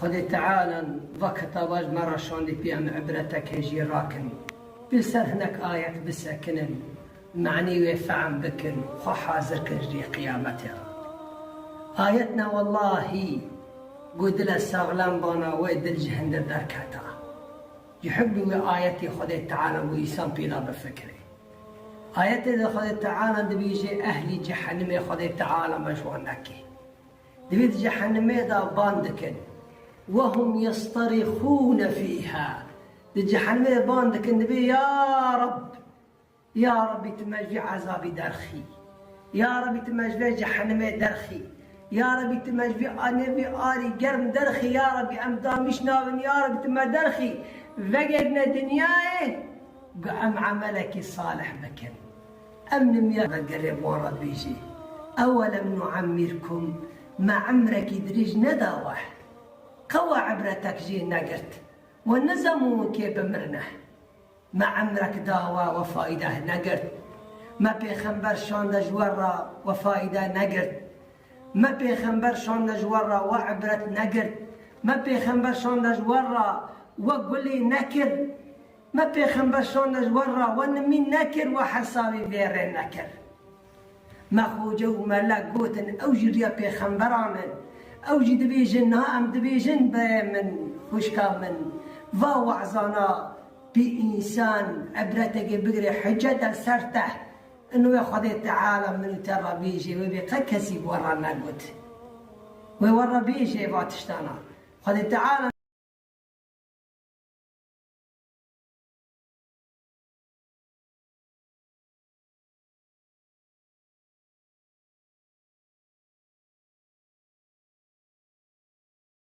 خذ تعالى وكتباج مرة شوندي بيام عبرتك هجي راكن بسر هناك آيات بسكنن معني ويفعم بكن خو حاضر كجري قيامتها آياتنا والله قد لا ساغلان بانا ويدل جهنم دركاتا يحبوا آياتي خذ تعالى ويسام بلا بفكري آياتي خذ تعالى دبيجي أهلي جهنم خذ تعالى مجوانكي دبيت جهنم دا باندكن وهم يصطرخون فيها الجحنم باندك النبي يا رب تمجي عذابي درخي يا رب تمجي جحنم درخي يا رب تمجي نبي آري قرم درخي يا رب أمدام مش ناون يا رب تما درخي فقدنا دنياي قام عملك صالح بكن أمن يا قرب ورا بيجي أولم نعمركم ما عمرك يدرج نداوح قوى عبرتك جي نقرت والنزمو كي بمرنه ما عمرك داوى وفائده نقرت ما بيخنبر شون جورا وفائده نقرت ما بيخنبر شون جورا وعبرت نقرت ما بيخنبر شون جورا وقولي نكر ما بيخنبر شون جورا ونمين نكر وحسابي غير نكر ما خوجو ما لاقوتن او جريا بيخنبرامن او جي دبيجن ها ام دبيجن من خوشكا من فاو عزانا بإنسان عبرتك بقري حجة سرته انه ياخذ تعالى من ترى بيجي ويبقى كسب ورا نقود وورا بيجي باتشتانا خذ تعالى